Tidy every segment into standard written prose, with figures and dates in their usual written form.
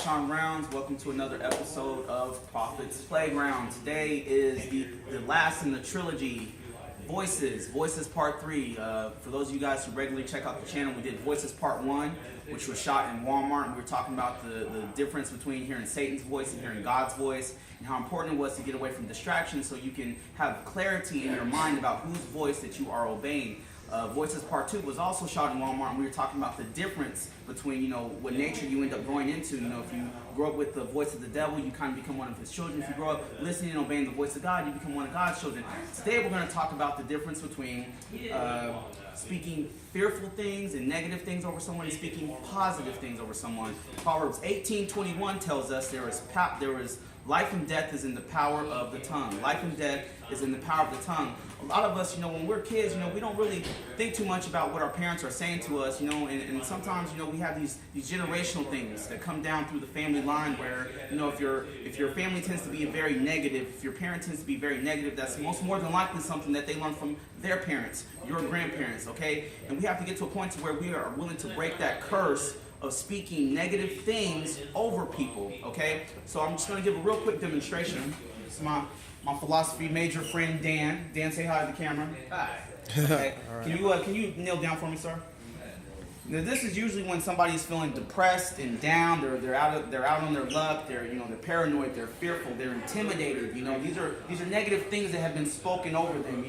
Sean Rounds. Welcome to another episode of Prophet's Playground. Today is the last in the trilogy, Voices Part 3. For those of you guys who regularly check out the channel, we did Voices Part 1, which was shot in Walmart, and we were talking about the difference between hearing Satan's voice and hearing God's voice, and how important it was to get away from distractions so you can have clarity in your mind about whose voice that you are obeying. Voices Part 2 was also shot in Walmart, and we were talking about the difference between, what nature you end up growing into. If you grow up with the voice of the devil, you kind of become one of his children. If you grow up listening and obeying the voice of God, you become one of God's children. Today we're going to talk about the difference between speaking fearful things and negative things over someone and speaking positive things over someone. Proverbs 18:21 tells us there is life and death is in the power of the tongue. Life and death is in the power of the tongue. A lot of us, when we're kids, we don't really think too much about what our parents are saying to us, and sometimes, we have these generational things that come down through the family line where, if your family tends to be very negative, if your parent tends to be very negative, that's more than likely something that they learn from their parents, your grandparents, okay? And we have to get to a point to where we are willing to break that curse of speaking negative things over people, okay? So I'm just going to give a real quick demonstration. It's my philosophy major friend, Dan. Dan, say hi to the camera. Hi. Okay. Right. Can you kneel down for me, sir? Now, this is usually when somebody's feeling depressed and down. They're out on their luck. They're paranoid. They're fearful. They're intimidated. These are negative things that have been spoken over them.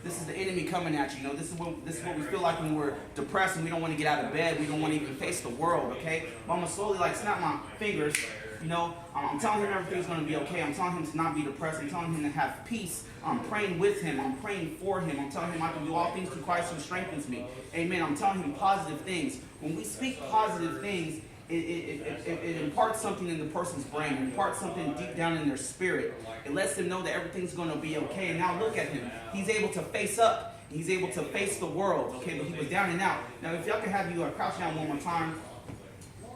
This is the enemy coming at you. This is what we feel like when we're depressed and we don't want to get out of bed. We don't want to even face the world. Okay, but I'm gonna slowly snap my fingers. I'm telling him everything's going to be okay. I'm telling him to not be depressed. I'm telling him to have peace. I'm praying with him. I'm praying for him. I'm telling him I can do all things through Christ who strengthens me. Amen. I'm telling him positive things. When we speak positive things, it imparts something in the person's brain. It imparts something deep down in their spirit. It lets them know that everything's going to be okay. And now look at him. He's able to face up. He's able to face the world. Okay, but he was down and out. Now, if y'all can have you crouch down one more time.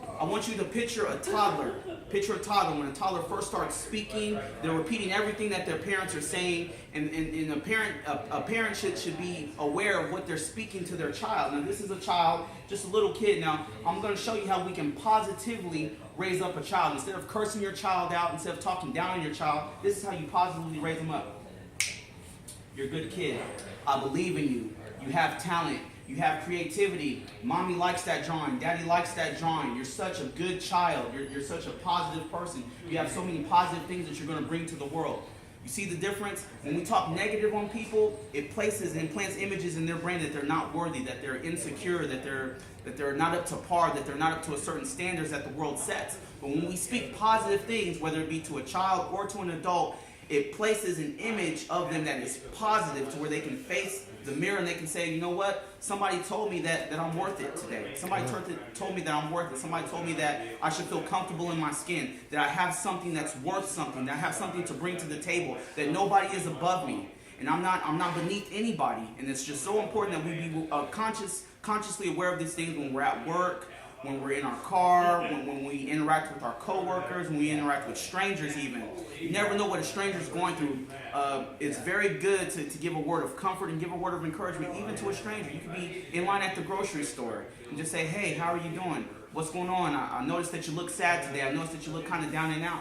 I want you to picture a toddler. Picture a toddler. When a toddler first starts speaking, they're repeating everything that their parents are saying, and a parent should be aware of what they're speaking to their child. Now, this is a child, just a little kid. Now, I'm going to show you how we can positively raise up a child. Instead of cursing your child out, instead of talking down on your child, this is how you positively raise them up. You're a good kid. I believe in you. You have talent. You have creativity. Mommy likes that drawing. Daddy likes that drawing. You're such a good child. You're such a positive person. You have so many positive things that you're going to bring to the world. You see the difference? When we talk negative on people, it places and implants images in their brain that they're not worthy, that they're insecure, that they're not up to par, that they're not up to a certain standards that the world sets. But when we speak positive things, whether it be to a child or to an adult, it places an image of them that is positive to where they can face the mirror and they can say, you know what? Somebody told me that I'm worth it today. Somebody told me that I'm worth it. Somebody told me that I should feel comfortable in my skin, that I have something that's worth something, that I have something to bring to the table, that nobody is above me. And I'm not beneath anybody. And it's just so important that we be consciously aware of these things when we're at work, when we're in our car, when we interact with our coworkers, when we interact with strangers even. You never know what a stranger's going through. It's very good to give a word of comfort and give a word of encouragement even to a stranger. You could be in line at the grocery store and just say, hey, how are you doing? What's going on? I noticed that you look sad today. I noticed that you look kind of down and out,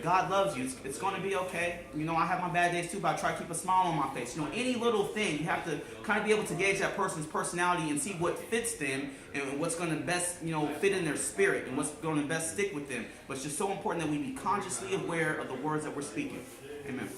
God loves you. It's going to be okay. I have my bad days too, but I try to keep a smile on my face. Any little thing, you have to kind of be able to gauge that person's personality and see what fits them and what's going to best, fit in their spirit and what's going to best stick with them. But it's just so important that we be consciously aware of the words that we're speaking. Amen.